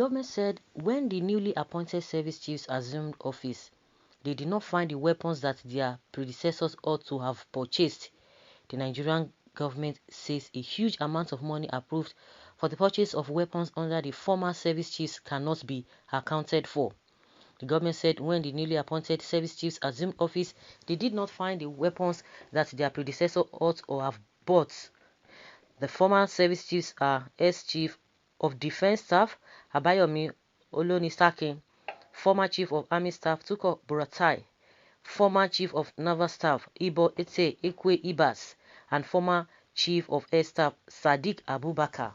government said when the newly appointed service chiefs assumed office, they did not find the weapons that their predecessors ought to have purchased. The Nigerian government says a huge amount of money approved for the purchase of weapons under the former service chiefs cannot be accounted for. The government said when the newly appointed service chiefs assumed office, they did not find the weapons that their predecessors ought to have bought. The former service chiefs are Chief of Defense Staff Abayomi Olonisakin, former Chief of Army Staff Tukur Buratai, former Chief of Naval Staff Ibo Ete Ekwe Ibas, and former Chief of Air Staff Sadiq Abubakar.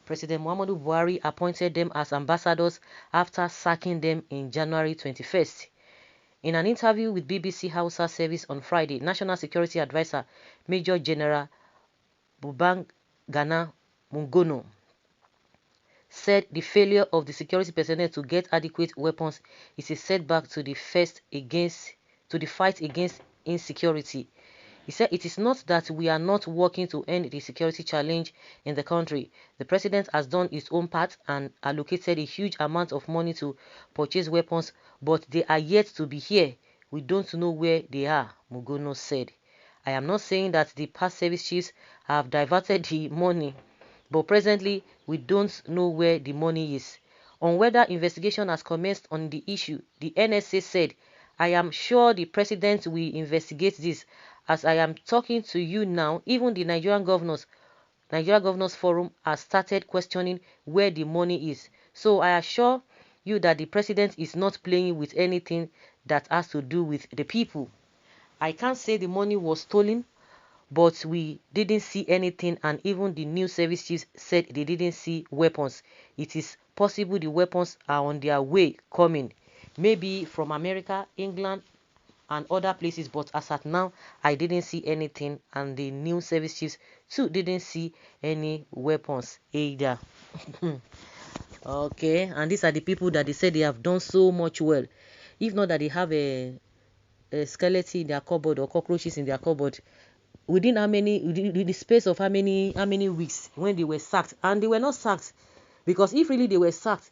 President Muhammadu Buhari appointed them as ambassadors after sacking them in January 21st. In an interview with BBC Hausa Service on Friday, National Security Advisor Major General Babangana Mungono said the failure of the security personnel to get adequate weapons is a setback to the fight against insecurity. He said it is not that we are not working to end the security challenge in the country. The president has done his own part and allocated a huge amount of money to purchase weapons, but they are yet to be here. We don't know where they are, Mugono said. I am not saying that the past service chiefs have diverted the money, but presently we don't know where the money is. On whether investigation has commenced on the issue, the NSA said, I am sure the president will investigate this. As I am talking to you now, even the Nigeria Governors Forum has started questioning where the money is. So I assure you that the president is not playing with anything that has to do with the people. I can't say the money was stolen, but we didn't see anything, and even the new service chiefs said they didn't see weapons. It is possible the weapons are on their way coming, maybe from America, England, and other places, but as at now, I didn't see anything, and the new service chiefs too didn't see any weapons either. Okay, and these are the people that they said they have done so much well. If not that they have a skeleton in their cupboard or cockroaches in their cupboard, within the space of how many weeks when they were sacked, and they were not sacked because if really they were sacked,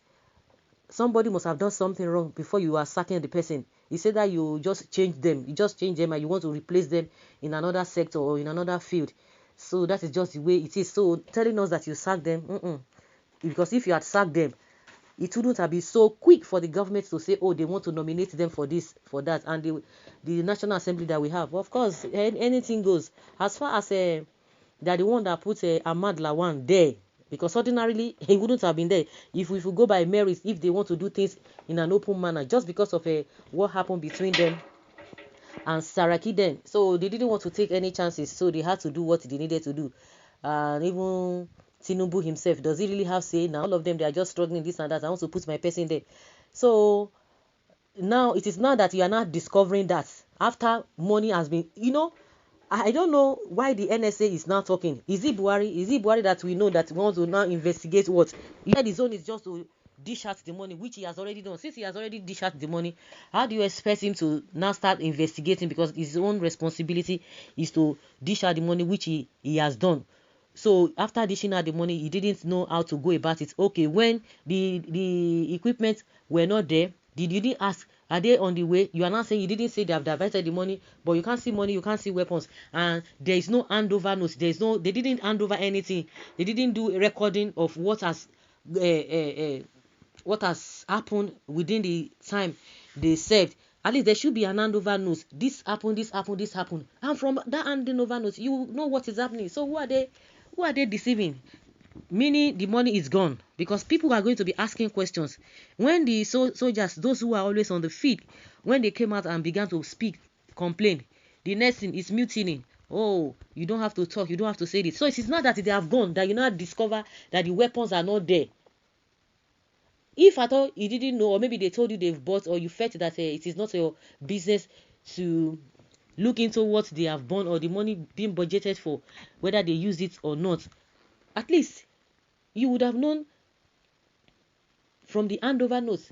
somebody must have done something wrong before you are sacking the person. He said that you just change them and you want to replace them in another sector or in another field. So that is just the way it is. So telling us that you sack them, because if you had sacked them, it wouldn't have been so quick for the government to say, oh, they want to nominate them for this, for that. And the National Assembly that we have, of course, anything goes. As far as they're the one that put Ahmad Lawan there, because ordinarily he wouldn't have been there. If we go by merit, if they want to do things in an open manner, just because of what happened between them and Saraki then. So they didn't want to take any chances, so they had to do what they needed to do. And even Tinubu himself, does he really have say? Now all of them, they are just struggling this and that. I want to put my person there. So now it is now that you are not discovering that after money has been, I don't know why the NSA is now talking. Is it Buhari? Is it Buhari that we know that wants to now investigate what? He said his own is just to dish out the money, which he has already done. Since he has already dished out the money, how do you expect him to now start investigating? Because his own responsibility is to dish out the money, which he has done. So after dishing out the money, he didn't know how to go about it. Okay, when the equipment were not there, you didn't ask, are they on the way? You are not saying, you didn't say they have diverted the money, but you can't see money, you can't see weapons, and there is no handover notes. They didn't hand over anything. They didn't do a recording of what has happened within the time they served. At least there should be an handover note. This happened, and from that handover note, you know what is happening. So who are they deceiving? Meaning the money is gone, because people are going to be asking questions when the soldiers, those who are always on the field, when they came out and began to speak, complain, the next thing is mutiny. Oh, you don't have to talk, you don't have to say this. So it is not that they have gone that you now discover that the weapons are not there. If at all you didn't know, or maybe they told you they've bought, or you felt that it is not your business to look into what they have bought or the money being budgeted for, whether they use it or not, at least you would have known from the handover notes.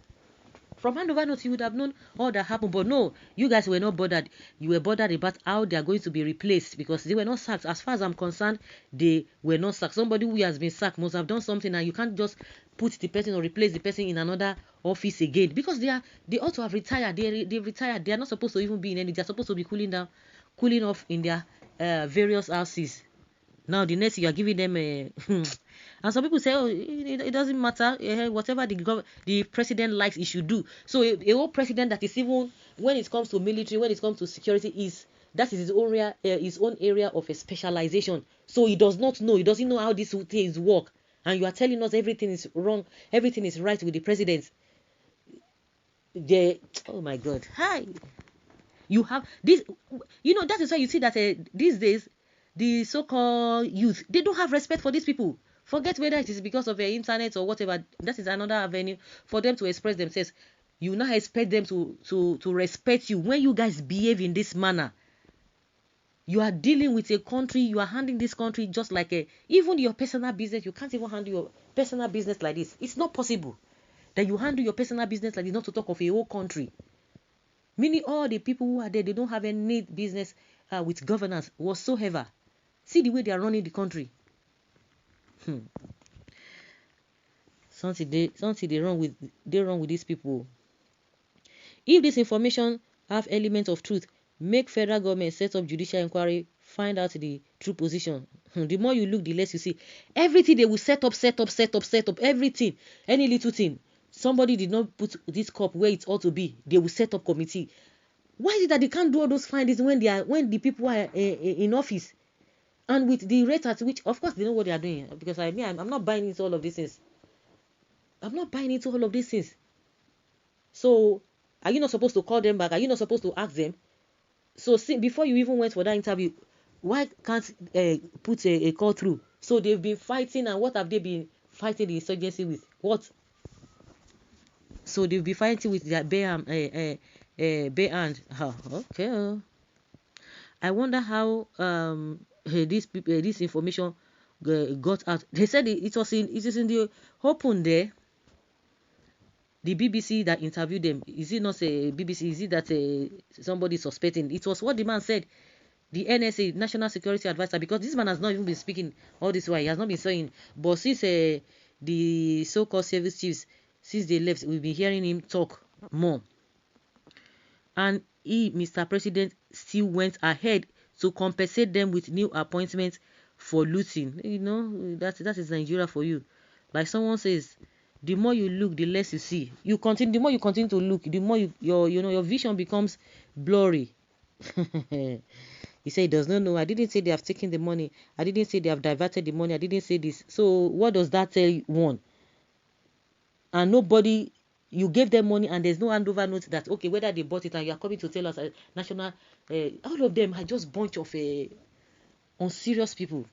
From handover notes, you would have known all that happened. But no, you guys were not bothered. You were bothered about how they are going to be replaced because they were not sacked. As far as I'm concerned, they were not sacked. Somebody who has been sacked must have done something, and you can't just put the person or replace the person in another office again because they ought to have retired. They retired. They are not supposed to even be in any. They are supposed to be cooling off in their various houses. Now the next you are giving them a and some people say, oh, it doesn't matter, whatever the president likes, he should do. So a whole president that is, even when it comes to military, when it comes to security, that is his own area of a specialization. So he does not know, he doesn't know how these things work. And you are telling us everything is wrong, everything is right with the president. Oh my God, hi. You have this, that is why you see that these days the so-called youth, they don't have respect for these people. Forget whether it is because of the internet or whatever. That is another avenue for them to express themselves. You now expect them to respect you when you guys behave in this manner. You are dealing with a country, you are handling this country just like even your personal business. You can't even handle your personal business like this. It's not possible that you handle your personal business like this, not to talk of a whole country. Meaning all the people who are there, they don't have any business with governance whatsoever. See the way they are running the country. Something they wrong with these people. If this information have elements of truth, make federal government set up judicial inquiry, find out the true position. The more you look, the less you see. Everything they will set up, everything, any little thing. Somebody did not put this cup where it ought to be. They will set up committee. Why is it that they can't do all those findings when the people are in office? And with the rate at which, of course, they know what they are doing. Because I'm not buying into all of these things. So, are you not supposed to call them back? Are you not supposed to ask them? So, before you even went for that interview, why can't put a call through? So they've been fighting, and what have they been fighting the insurgency with? What? So they'll be fighting with their bare hand. Okay. I wonder how this information got out. They said it is in the open there. The BBC that interviewed them, is it not a BBC? Is it that somebody suspecting? It was what the man said. The NSA, National Security Advisor, because this man has not even been speaking all this while. He has not been saying. But since the so-called service chiefs, since they left, we've been hearing him talk more. And Mr. President, still went ahead to compensate them with new appointments for looting. That is Nigeria for you. Like someone says, the more you look, the less you see. The more you continue to look, the more your vision becomes blurry. He said he does not know. I didn't say they have taken the money. I didn't say they have diverted the money. I didn't say this. So what does that tell one? And nobody, you gave them money and there's no handover note that, okay, whether they bought it, and you are coming to tell us national, all of them are just bunch of unserious people.